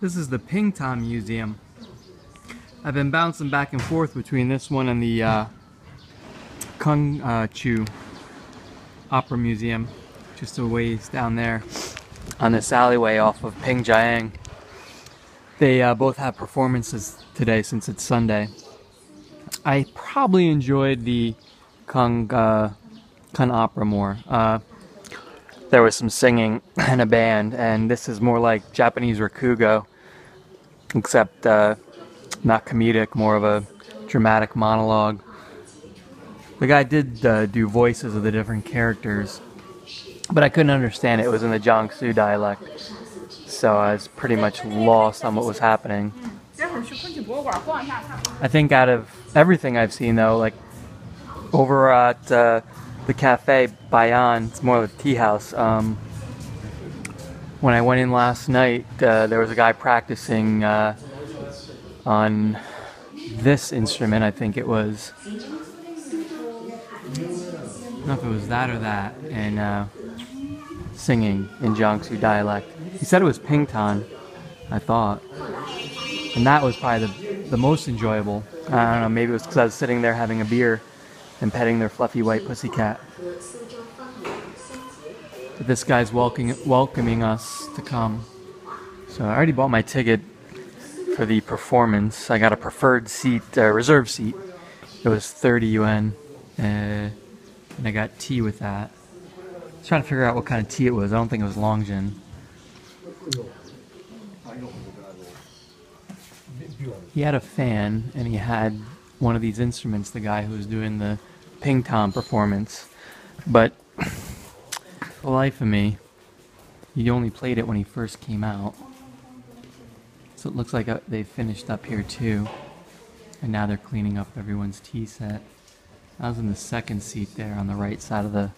This is the Pintang Museum. I've been bouncing back and forth between this one and the Kung Chu Opera Museum, just a ways down there on this alleyway off of Pingjiang. They both have performances today since it's Sunday. I probably enjoyed the Kung Opera more. There was some singing and a band, and this is more like Japanese rakugo, except not comedic, more of a dramatic monologue. The guy did do voices of the different characters, but I couldn't understand it. It was in the Jiangsu dialect, so I was pretty much lost on what was happening. I think out of everything I've seen, though, like over at the cafe Bayan, it's more of a tea house. When I went in last night, there was a guy practicing on this instrument. I think it was, I don't know if it was that or that, and singing in Jiangsu dialect. He said it was Pintang, I thought, and that was probably the most enjoyable. I don't know, maybe it was because I was sitting there having a beer and petting their fluffy white pussycat. But this guy's welcoming us to come. So I already bought my ticket for the performance. I got a preferred seat, reserve seat. It was 30 yuan, and I got tea with that. I was trying to figure out what kind of tea it was. I don't think it was Longjin. He had a fan, and he had one of these instruments, the guy who was doing the Pingtang performance. But for the life of me, he only played it when he first came out. So it looks like they finished up here too. And now they're cleaning up everyone's tea set. I was in the second seat there on the right side of the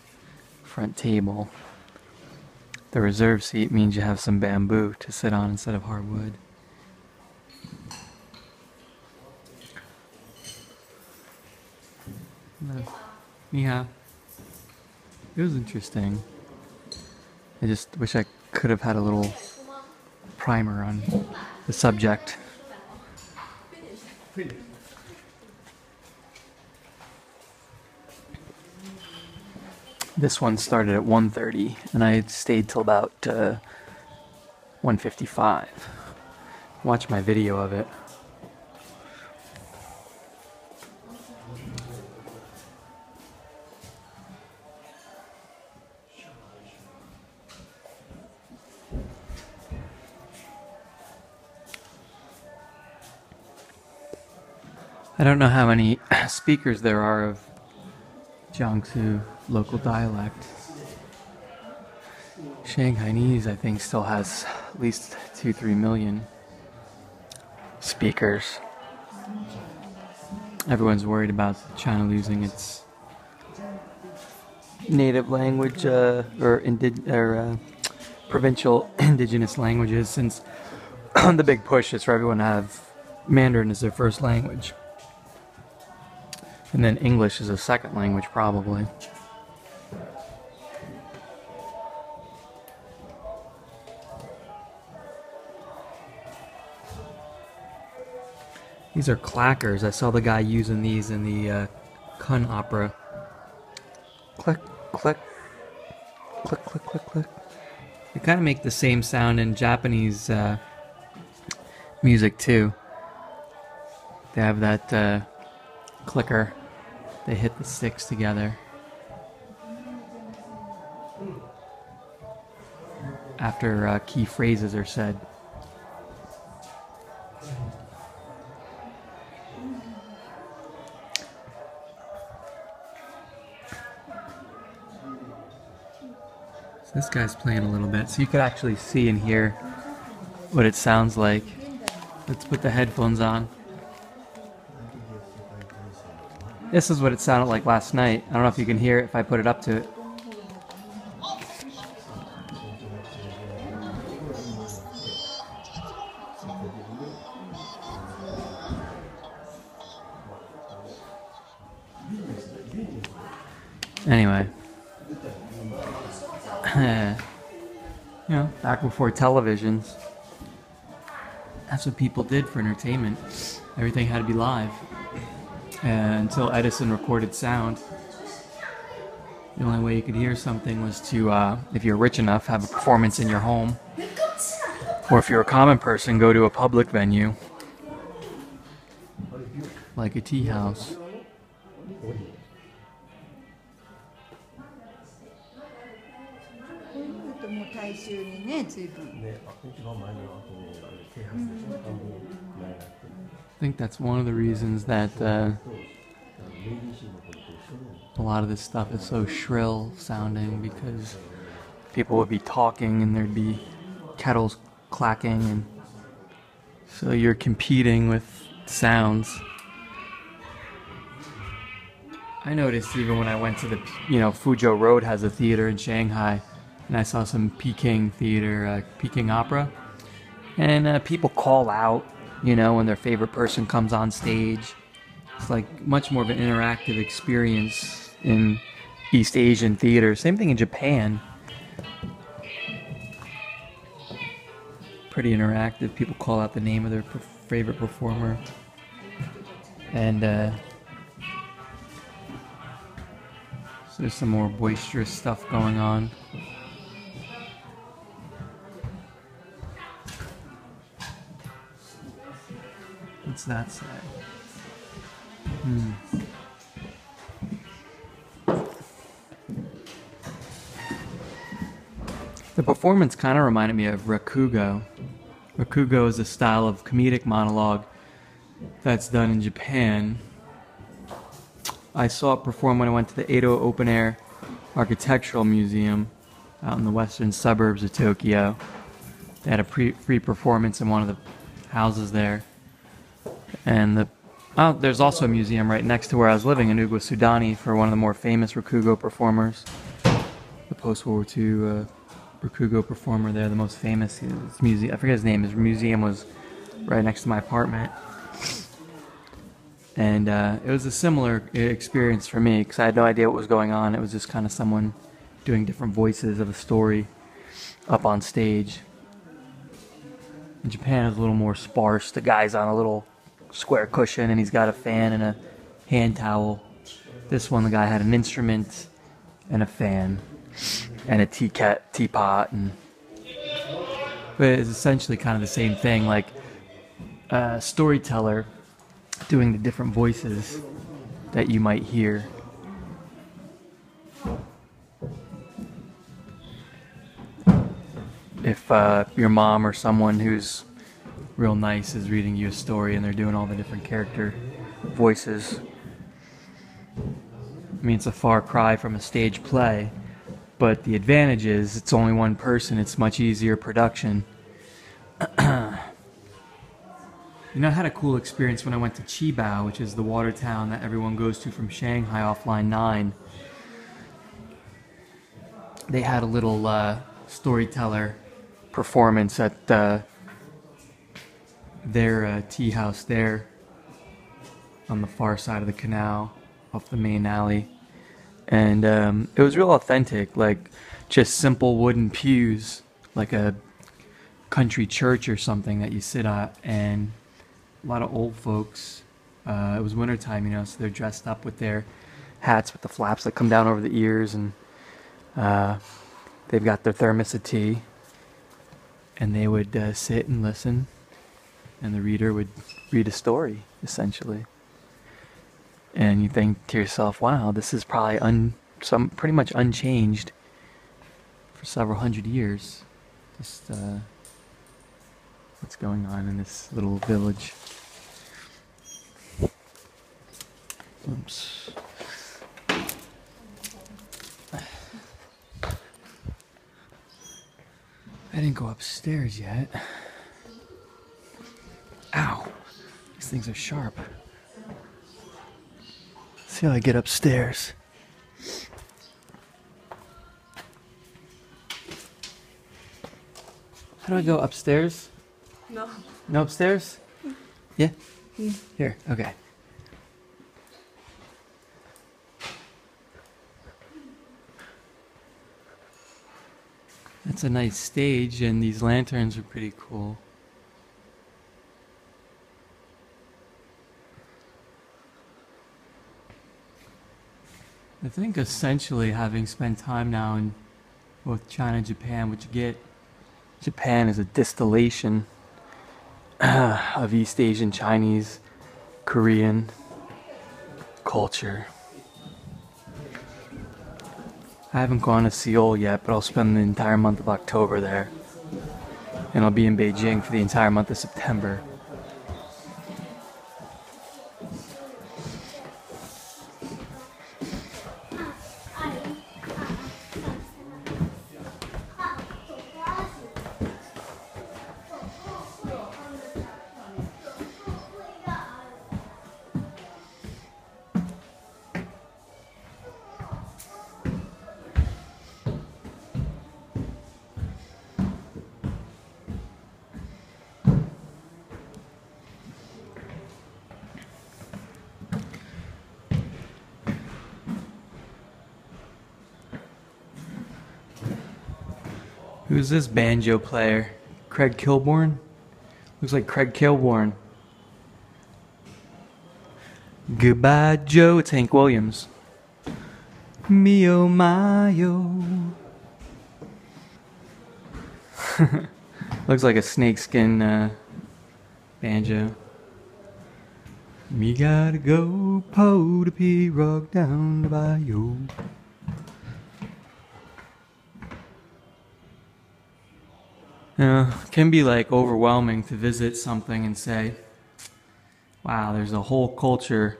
front table. The reserve seat means you have some bamboo to sit on instead of hardwood. Yeah, it was interesting. I just wish I could have had a little primer on the subject. This one started at 1:30, and I stayed till about 1:55. Watch my video of it. I don't know how many speakers there are of Jiangsu local dialect. Shanghainese, I think, still has at least 2-3 million speakers. Everyone's worried about China losing its native language or provincial indigenous languages, since the big push is for everyone to have Mandarin as their first language. And then English is a second language, probably. These are clackers. I saw the guy using these in the Kun opera. Click, click, click, click, click, click. They kind of make the same sound in Japanese music too. They have that clicker. They hit the sticks together after key phrases are said. So this guy's playing a little bit, so you could actually see and hear what it sounds like. Let's put the headphones on. This is what it sounded like last night. I don't know if you can hear it if I put it up to it. Anyway. You know, back before televisions. That's what people did for entertainment. Everything had to be live. Until Edison recorded sound, the only way you could hear something was to, if you're rich enough, have a performance in your home. Or if you're a common person, go to a public venue. Like a tea house. I think that's one of the reasons that a lot of this stuff is so shrill sounding, because people would be talking and there'd be kettles clacking, and so you're competing with sounds. I noticed even when I went to the, Fuzhou Road has a theater in Shanghai, and I saw some Peking theater, Peking opera, and people call out, when their favorite person comes on stage. It's like much more of an interactive experience in East Asian theater. Same thing in Japan. Pretty interactive. People call out the name of their favorite performer. And so there's some more boisterous stuff going on. What's that say? The performance kind of reminded me of rakugo. Rakugo is a style of comedic monologue that's done in Japan. I saw it perform when I went to the Edo Open Air Architectural Museum out in the western suburbs of Tokyo. They had a free performance in one of the houses there. And there's also a museum right next to where I was living in Ugwa-Sudani for one of the more famous rakugo performers. The post-World War II rakugo performer there, the most famous. His museum, I forget his name. His museum was right next to my apartment. And it was a similar experience for me, because I had no idea what was going on. It was just kind of someone doing different voices of a story up on stage. In Japan, it's a little more sparse. The guy's on a little square cushion and he's got a fan and a hand towel. This one, the guy had an instrument and a fan and a teapot, but it's essentially kind of the same thing, like a storyteller doing the different voices that you might hear. If your mom or someone who's real nice is reading you a story and they're doing all the different character voices. I mean, it's a far cry from a stage play, but the advantage is it's only one person. It's much easier production. I had a cool experience when I went to Qibao, which is the water town that everyone goes to from Shanghai off Line 9. They had a little storyteller performance at their tea house there on the far side of the canal off the main alley, and it was real authentic, like just simple wooden pews, like a country church or something that you sit at, and a lot of old folks. It was wintertime, so they're dressed up with their hats with the flaps that come down over the ears, and they've got their thermos of tea, and they would sit and listen, and the reader would read a story, essentially. And you think to yourself, wow, this is probably pretty much unchanged for several hundred years. Just what's going on in this little village. Oops. I didn't go upstairs yet. Ow! These things are sharp. Let's see how I get upstairs. How do I go upstairs? No. No upstairs? Yeah? Here, okay. That's a nice stage, and these lanterns are pretty cool. I think essentially, having spent time now in both China and Japan, what you get, Japan is a distillation of East Asian, Chinese, Korean culture. I haven't gone to Seoul yet, but I'll spend the entire month of October there. And I'll be in Beijing for the entire month of September. Who's this banjo player? Craig Kilborn? Looks like Craig Kilborn. Goodbye, Joe. It's Hank Williams. Mio Mayo. Looks like a snakeskin banjo. Me gotta go, po to P-Rock down the bayou. It can be like overwhelming to visit something and say, wow, there's a whole culture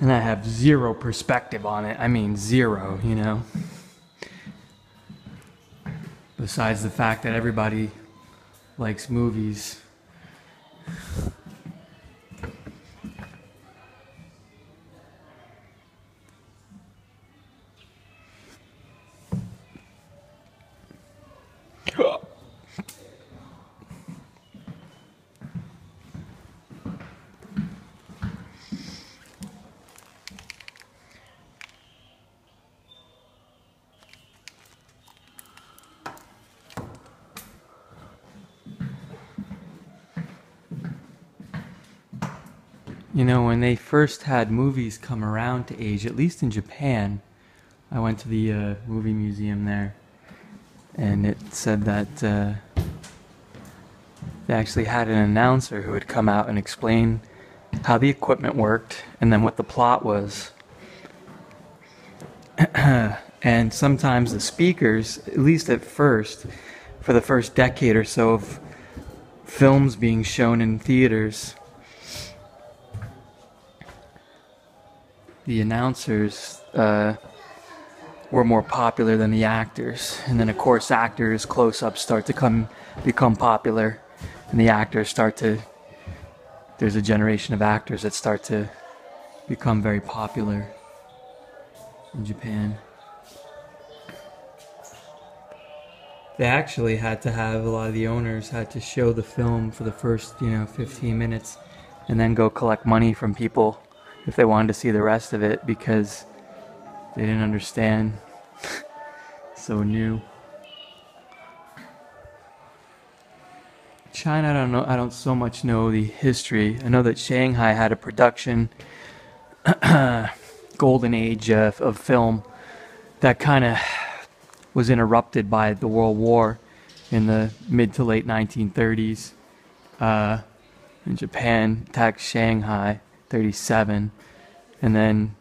and I have zero perspective on it. I mean, zero, you know. Besides the fact that everybody likes movies. You know, when they first had movies come around to Asia, at least in Japan, I went to the movie museum there, and it said that they actually had an announcer who would come out and explain how the equipment worked and then what the plot was. And sometimes the speakers, at least at first, for the first decade or so of films being shown in theaters, the announcers were more popular than the actors. And then, of course, actors' close-ups start to become popular. And the actors start to... There's a generation of actors that start to become very popular in Japan. They actually had to have, a lot of the owners had to show the film for the first, 15 minutes and then go collect money from people if they wanted to see the rest of it, because they didn't understand. So new. China, I don't so much know the history. I know that Shanghai had a production golden age of film that kind of was interrupted by the World War in the mid to late 1930s. In Japan attacked Shanghai 37, and then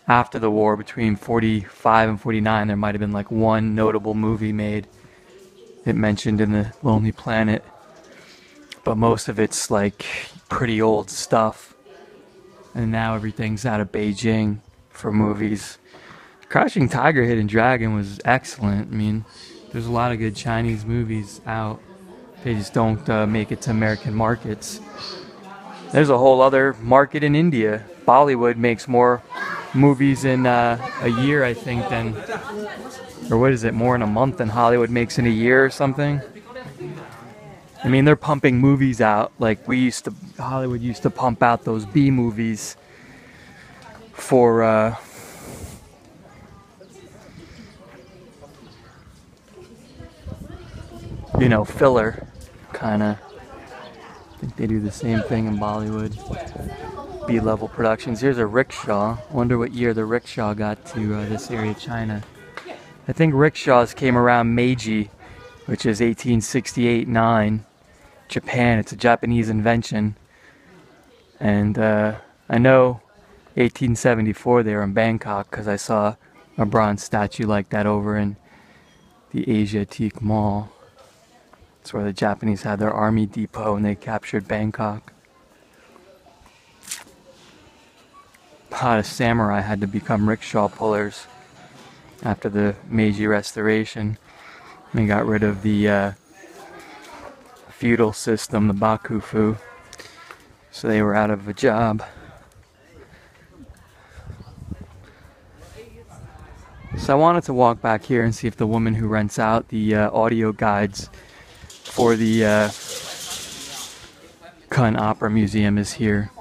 after the war, between 45 and 49, there might have been like one notable movie made. It mentioned in the Lonely Planet, but most of it's like pretty old stuff. And now everything's out of Beijing for movies. Crouching Tiger, Hidden Dragon was excellent. I mean, there's a lot of good Chinese movies out. They just don't make it to American markets. There's a whole other market in India. Bollywood makes more movies in a year, I think, than, or what is it, more in a month than Hollywood makes in a year or something. I mean, they're pumping movies out like Hollywood used to pump out those B movies for filler, kind of. I think they do the same thing in Bollywood. B-level productions. Here's a rickshaw. Wonder what year the rickshaw got to this area of China. I think rickshaws came around Meiji, which is 1868-9. Japan. It's a Japanese invention. And I know 1874 they were in Bangkok because I saw a bronze statue like that over in the Asiatique Mall. It's where the Japanese had their army depot and they captured Bangkok. A lot of samurai had to become rickshaw pullers after the Meiji Restoration. They got rid of the feudal system, the Bakufu, so they were out of a job. So I wanted to walk back here and see if the woman who rents out the audio guides for the Kun Opera Museum is here,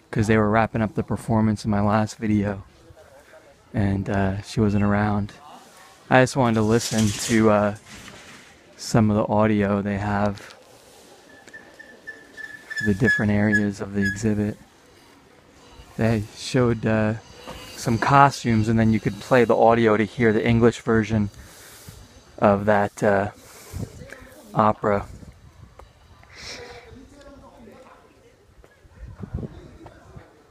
because they were wrapping up the performance in my last video and she wasn't around. I just wanted to listen to some of the audio they have for the different areas of the exhibit. They showed some costumes, and then you could play the audio to hear the English version of that opera.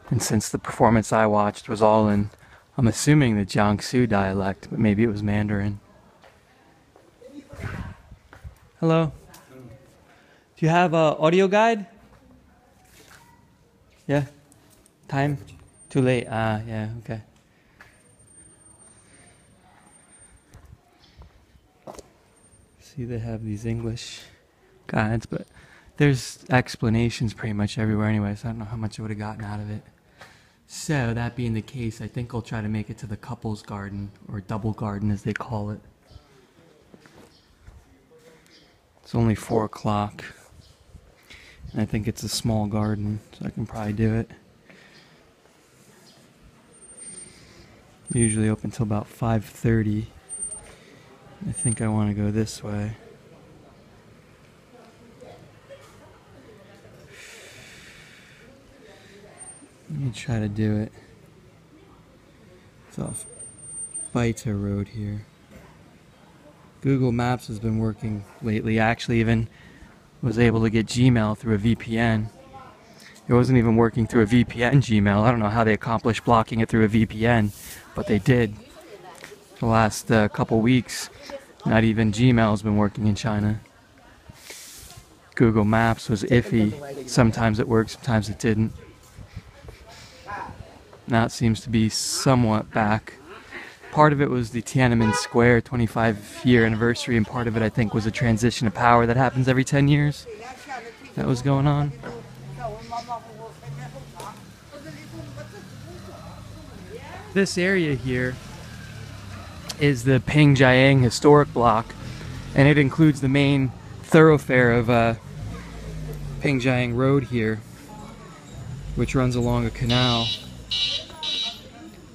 And since the performance I watched was all in, I'm assuming the Jiangsu dialect, but maybe it was Mandarin. Hello. Do you have an audio guide? Yeah? Time? Too late. Ah, yeah, okay. See, they have these English guides, but there's explanations pretty much everywhere anyway, so I don't know how much I would have gotten out of it. So, that being the case, I think I'll try to make it to the couple's garden, or double garden as they call it. It's only 4 o'clock, and I think it's a small garden, so I can probably do it. Usually open till about 5:30. I think I want to go this way. Let me try to do it. It's off Baita Road here. Google Maps has been working lately. I actually even was able to get Gmail through a VPN. It wasn't even working through a VPN Gmail. I don't know how they accomplished blocking it through a VPN, but they did. The last couple weeks, not even Gmail has been working in China. Google Maps was iffy. Sometimes it worked, sometimes it didn't. Now it seems to be somewhat back. Part of it was the Tiananmen Square 25-year anniversary, and part of it I think was a transition of power that happens every 10 years. That was going on. This area here is the Pintang historic block, and it includes the main thoroughfare of Pintang Road here, which runs along a canal.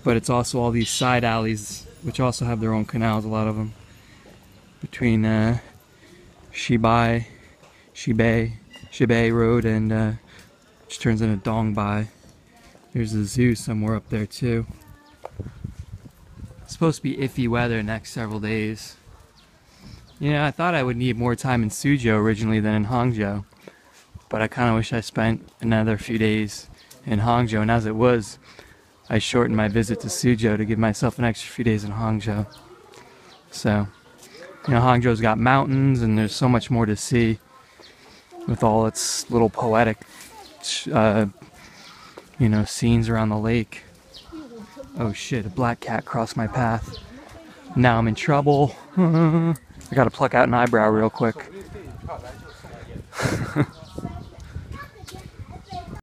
But it's also all these side alleys, which also have their own canals, a lot of them, between Shibei Road and which turns into Dongbai. There's a zoo somewhere up there too. It's supposed to be iffy weather next several days. You know, I thought I would need more time in Suzhou originally than in Hangzhou, but I kind of wish I spent another few days in Hangzhou, and as it was, I shortened my visit to Suzhou to give myself an extra few days in Hangzhou. So, you know, Hangzhou's got mountains and there's so much more to see with all its little poetic, you know, scenes around the lake. Oh shit, a black cat crossed my path. Now I'm in trouble. I gotta pluck out an eyebrow real quick.